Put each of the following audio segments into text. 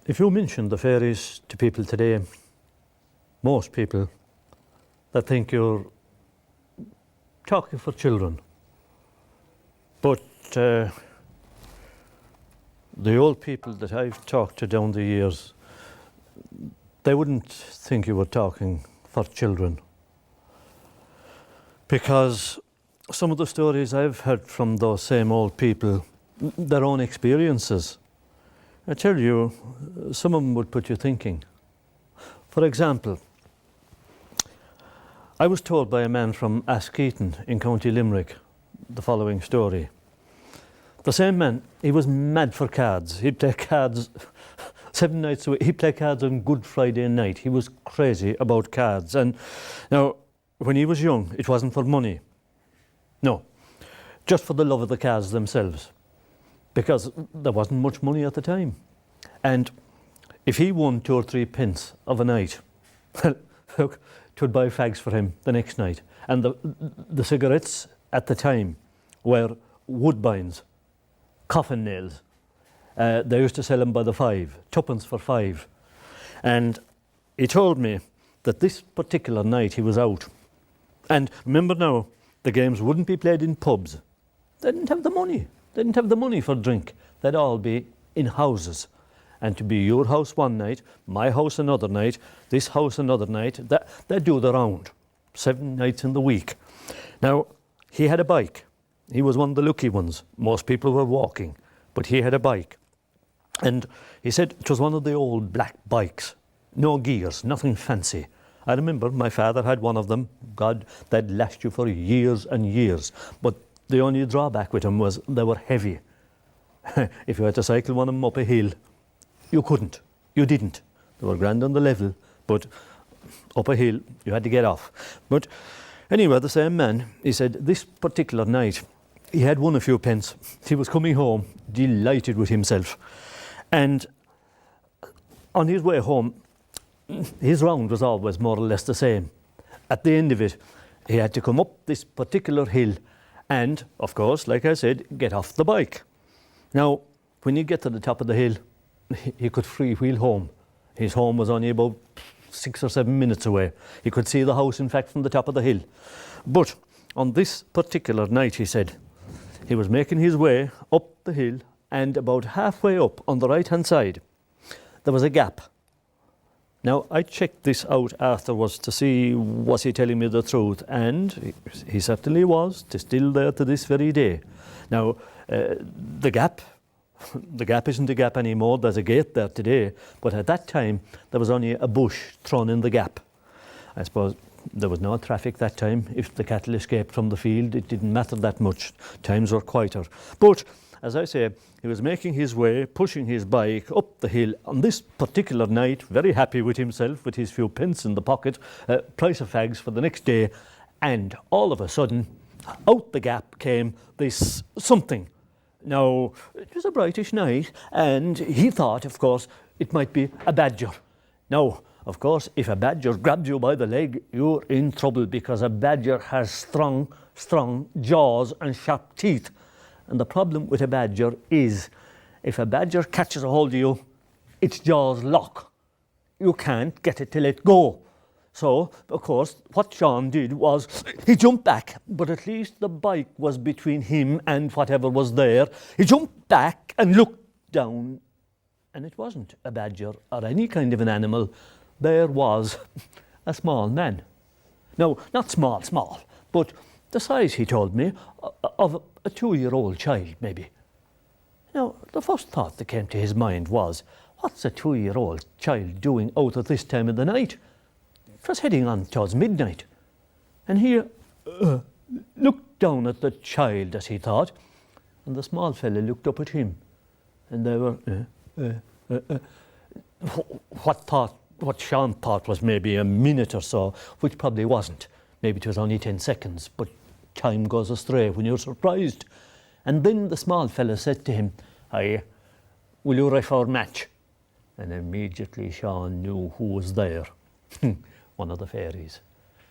If you mention the fairies to people today, most people, they think you're talking for children. But the old people that I've talked to down the years, they wouldn't think you were talking for children. Because some of the stories I've heard from those same old people, their own experiences, I tell you, some of them would put you thinking. For example, I was told by a man from Askeaton in County Limerick the following story. The same man, he was mad for cards. He'd play cards 7 nights a week. He'd play cards on Good Friday night. He was crazy about cards. And now, when he was young, it wasn't for money. No, just for the love of the cards themselves. Because there wasn't much money at the time. And if he won 2 or 3 pence of a night, well, look, it would buy fags for him the next night. And the cigarettes at the time were woodbines, coffin nails. They used to sell them by the 5, 2pence for 5. And he told me that this particular night he was out. And remember now, the games wouldn't be played in pubs. They didn't have the money. They didn't have the money for drink. They'd all be in houses. And to be your house one night, my house another night, this house another night, they'd do the round, 7 nights in the week. Now, he had a bike. He was one of the lucky ones. Most people were walking, but he had a bike. And he said it was one of the old black bikes. No gears, nothing fancy. I remember my father had one of them. God, they'd last you for years and years. But the only drawback with them was they were heavy. If you had to cycle one of them up a hill, you couldn't. You didn't. They were grand on the level, but up a hill, you had to get off. But anyway, the same man, he said this particular night, he had won a few pence. He was coming home, delighted with himself. And on his way home, his round was always more or less the same. At the end of it, he had to come up this particular hill and, of course, like I said, get off the bike. Now, when you get to the top of the hill, he could freewheel home. His home was only about 6 or 7 minutes away. He could see the house, in fact, from the top of the hill. But on this particular night, he said, he was making his way up the hill, and about halfway up on the right-hand side, there was a gap. Now, I checked this out afterwards to see was he telling me the truth, and he certainly was. It's still there to this very day. Now, the gap isn't a gap anymore. There's a gate there today, but at that time there was only a bush thrown in the gap. I suppose there was no traffic that time. If the cattle escaped from the field, it didn't matter that much. Times were quieter. But as I say, he was making his way, pushing his bike up the hill on this particular night, very happy with himself, with his few pence in the pocket, price of fags for the next day, and all of a sudden, out the gap came this something. Now, it was a brightish night, and he thought, of course, it might be a badger. Now, of course, if a badger grabs you by the leg, you're in trouble, because a badger has strong jaws and sharp teeth. And the problem with a badger is, if a badger catches a hold of you, its jaws lock. You can't get it to let go. So, of course, what Sean did was he jumped back, but at least the bike was between him and whatever was there. He jumped back and looked down, and it wasn't a badger or any kind of an animal. There was a small man. No, not small, but the size, he told me, of a 2-year-old child, maybe. Now, the first thought that came to his mind was, what's a 2-year-old child doing out at this time of the night? It was heading on towards midnight. And he looked down at the child, as he thought, and the small fella looked up at him. And they were, what Sean thought was maybe a minute or so, which probably wasn't. Maybe it was only 10 seconds, but time goes astray when you're surprised. And then the small fella said to him, "Aye, will you ref our match?" And immediately Sean knew who was there. One of the fairies.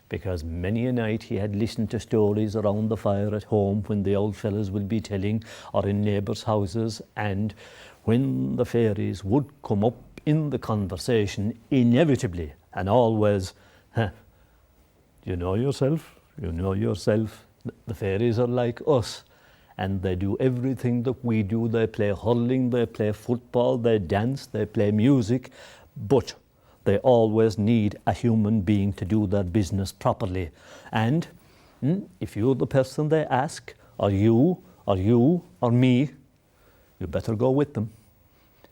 Because many a night he had listened to stories around the fire at home when the old fellas would be telling, or in neighbours' houses, and when the fairies would come up in the conversation inevitably and always, you know yourself, the fairies are like us and they do everything that we do. They play hurling, they play football, they dance, they play music, but they always need a human being to do their business properly. And if you're the person they ask, or you, or me, you better go with them.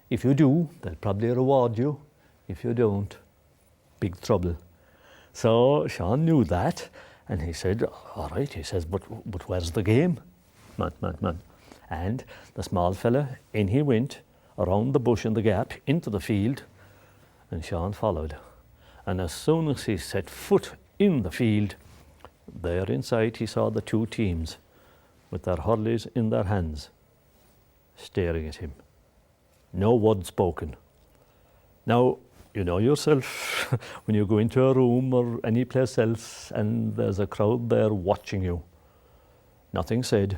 If you do, they'll probably reward you. If you don't, big trouble. So Sean knew that, and he said, all right, he says, but where's the game? Man. And the small fella, in he went, around the bush in the gap, into the field, and Sean followed. And as soon as he set foot in the field, there inside he saw the two teams with their hurleys in their hands, staring at him. No word spoken. Now, you know yourself, when you go into a room or any place else and there's a crowd there watching you, nothing said.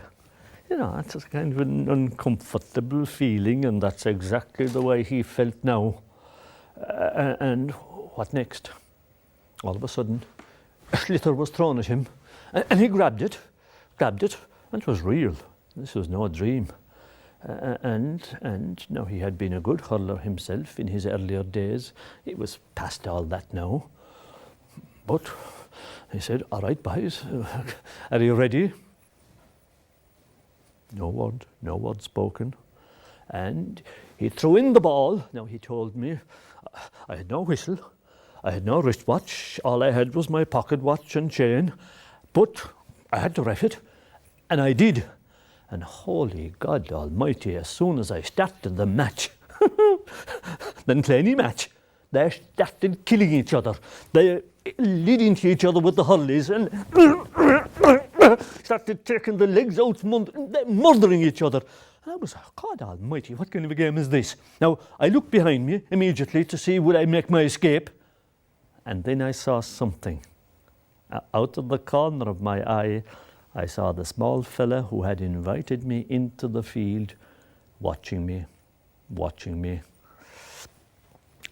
You know, it's a kind of an uncomfortable feeling, and that's exactly the way he felt now. And what next? All of a sudden, a sliotar was thrown at him, and he grabbed it, and it was real. This was no dream. And now he had been a good hurler himself in his earlier days. He was past all that now. But he said, all right, boys, are you ready? No word spoken. And he threw in the ball. Now he told me, I had no whistle, I had no wristwatch, all I had was my pocket watch and chain, but I had to ref it, and I did. And holy God Almighty, as soon as I started the match, then play any match, they started killing each other. They led into each other with the hurleys and started taking the legs out, murdering each other. And I was, God Almighty, what kind of a game is this? Now, I looked behind me immediately to see would I make my escape. And then I saw something. Out of the corner of my eye, I saw the small fella who had invited me into the field watching me.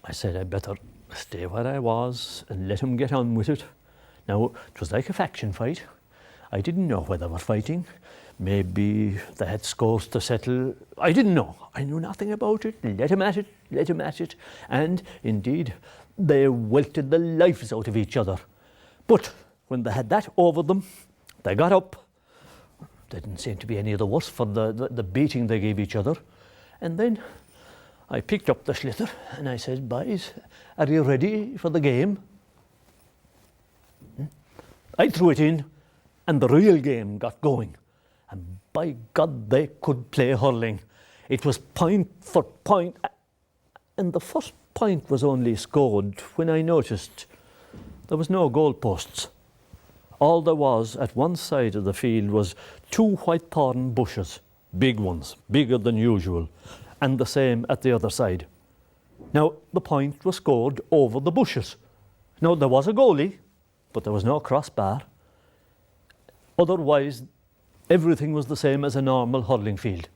I said I'd better stay where I was and let him get on with it. Now, it was like a faction fight. I didn't know where they were fighting. Maybe they had scores to settle. I didn't know. I knew nothing about it. Let him at it. And indeed, they welted the lives out of each other. But when they had that over them, they got up. They didn't seem to be any of the worse for the beating they gave each other. And then I picked up the sliotar and I said, boys, are you ready for the game? I threw it in and the real game got going. And by God, they could play hurling. It was point for point. And the first point was only scored when I noticed there was no goal posts. All there was at one side of the field was two white thorn bushes, big ones, bigger than usual, and the same at the other side. Now, the point was scored over the bushes. Now, there was a goalie, but there was no crossbar. Otherwise, everything was the same as a normal hurling field.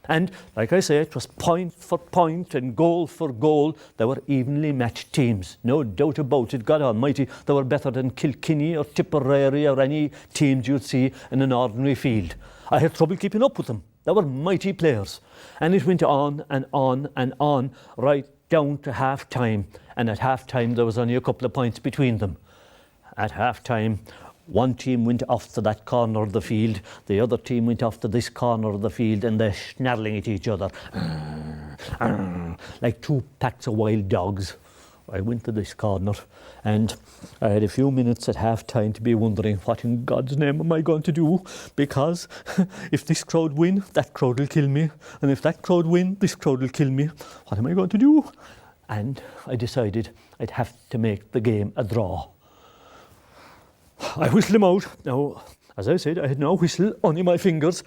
And like I say, it was point for point and goal for goal. They were evenly matched teams, no doubt about it. God Almighty, they were better than Kilkenny or Tipperary or any teams you'd see in an ordinary field. I had trouble keeping up with them. They were mighty players. And it went on and on and on, right down to half-time. And at half-time, there was only a couple of points between them. At half-time, one team went off to that corner of the field, the other team went off to this corner of the field, and they're snarling at each other like two packs of wild dogs. I went to this corner and I had a few minutes at half time to be wondering what in God's name am I going to do, because if this crowd win, that crowd will kill me, and if that crowd win, this crowd will kill me. What am I going to do? And I decided I'd have to make the game a draw. I whistled him out. Now, as I said, I had no whistle, only my fingers.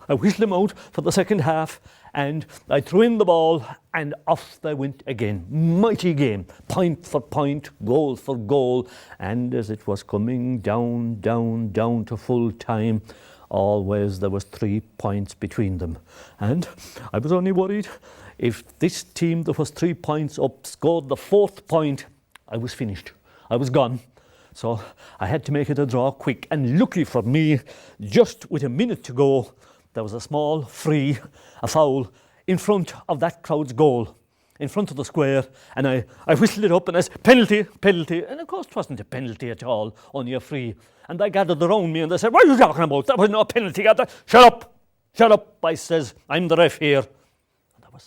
I whistled him out for the second half, and I threw in the ball, and off they went again. Mighty game, point for point, goal for goal. And as it was coming down to full time, Always there was 3 points between them. And I was only worried if this team that was 3 points up scored the 4th point, I was finished. I was gone. So I had to make it a draw quick. And lucky for me, just with a minute to go, there was a small free, a foul, in front of that crowd's goal, in front of the square, and I whistled it up and I said, penalty, penalty. And of course it wasn't a penalty at all, only a free. And they gathered around me and they said, what are you talking about? That was no penalty. Shut up, I says, I'm the ref here. And there was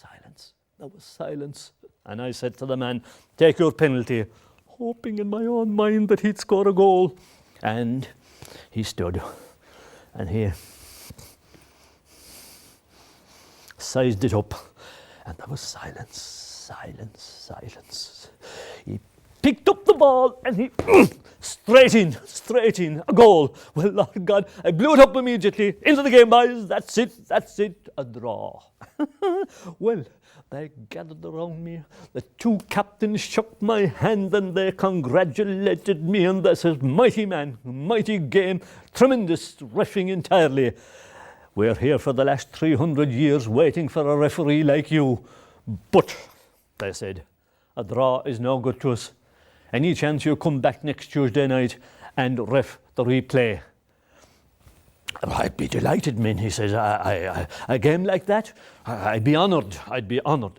silence. And I said to the man, take your penalty, hoping in my own mind that he'd score a goal. And he stood and he sized it up, and there was silence. He picked up the ball and he straight in, a goal. Well, Lord God, I blew it up immediately. Into the game, boys. That's it, a draw. Well, they gathered around me. The 2 captains shook my hand and they congratulated me and they said, mighty man, mighty game, tremendous reffing entirely. We're here for the last 300 years waiting for a referee like you. But, they said, a draw is no good to us. Any chance you come back next Tuesday night and ref the replay? I'd be delighted, man, he says. A game like that, I'd be honoured.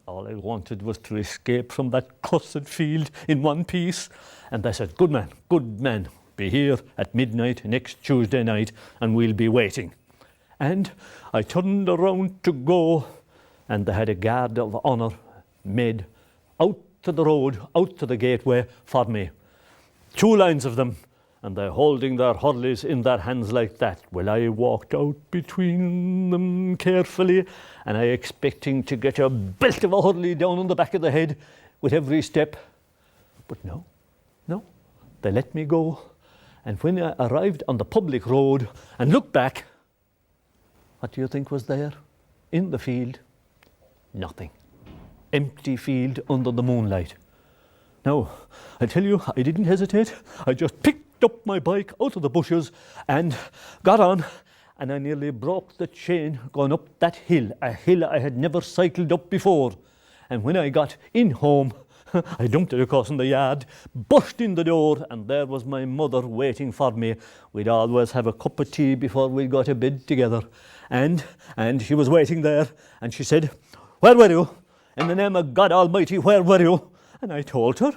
All I wanted was to escape from that cursed field in one piece. And they said, good man, be here at midnight next Tuesday night and we'll be waiting. And I turned around to go, and they had a guard of honour made out to the road, out to the gateway for me. 2 lines of them, and they're holding their hurleys in their hands like that. Well, I walked out between them carefully, and I expecting to get a belt of a hurley down on the back of the head with every step. But no, they let me go. And when I arrived on the public road and looked back, what do you think was there in the field? Nothing. Empty field under the moonlight. Now, I tell you, I didn't hesitate. I just picked up my bike out of the bushes and got on, and I nearly broke the chain going up that hill, a hill I had never cycled up before. And when I got in home, I dumped it, of course, in the yard, burst in the door, and there was my mother waiting for me. We'd always have a cup of tea before we got to bed together. And she was waiting there, and she said, where were you? In the name of God Almighty, where were you? And I told her.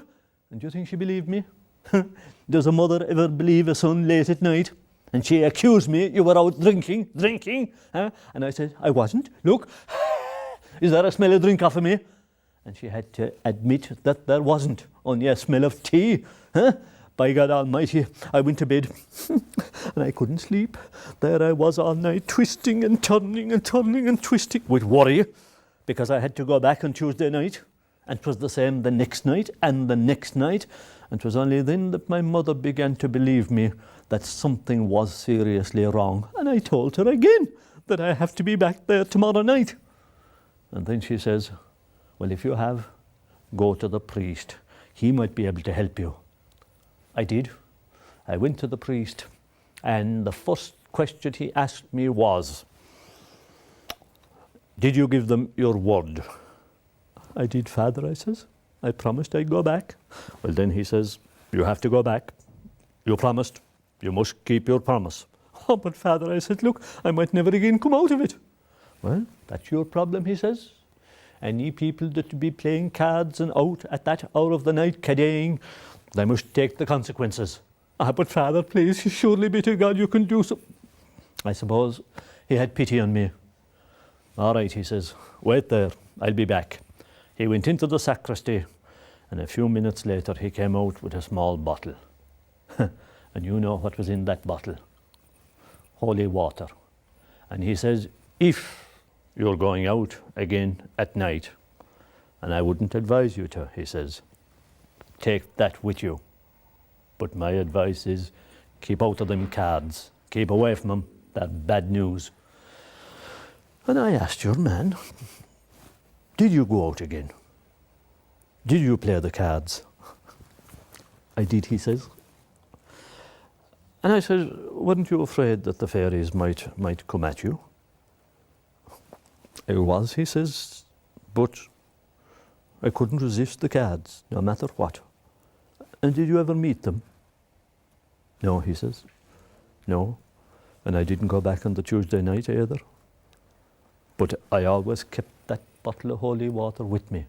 And do you think she believed me? Does a mother ever believe a son late at night? And she accused me, you were out drinking. And I said, I wasn't. Look, is there a smell of drink off of me? And she had to admit that there wasn't, only a smell of tea. By God Almighty, I went to bed and I couldn't sleep. There I was all night, twisting and turning and twisting with worry, because I had to go back on Tuesday night, and it was the same the next night and the next night. And it was only then that my mother began to believe me that something was seriously wrong. And I told her again that I have to be back there tomorrow night. And then she says, well, if you have, go to the priest. He might be able to help you. I did. I went to the priest, and the first question he asked me was, did you give them your word? I did, Father, I says. I promised I'd go back. Well, then he says, you have to go back. You promised. You must keep your promise. Oh, but Father, I said, look, I might never again come out of it. Well, that's your problem, he says. Any people that be playing cards and out at that hour of the night caddying, they must take the consequences. Ah, but Father, please, surely be to God you can do so. I suppose he had pity on me. All right, he says, wait there, I'll be back. He went into the sacristy, and a few minutes later he came out with a small bottle. And you know what was in that bottle? Holy water. And he says, if you're going out again at night, and I wouldn't advise you to, he says, take that with you. But my advice is keep out of them cards. Keep away from them. They're bad news. And I asked your man, did you go out again? Did you play the cards? I did, he says. And I said, weren't you afraid that the fairies might come at you? I was, he says, but I couldn't resist the cards, no matter what. And did you ever meet them? No, he says. No. And I didn't go back on the Tuesday night either. But I always kept that bottle of holy water with me,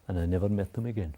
and I never met them again.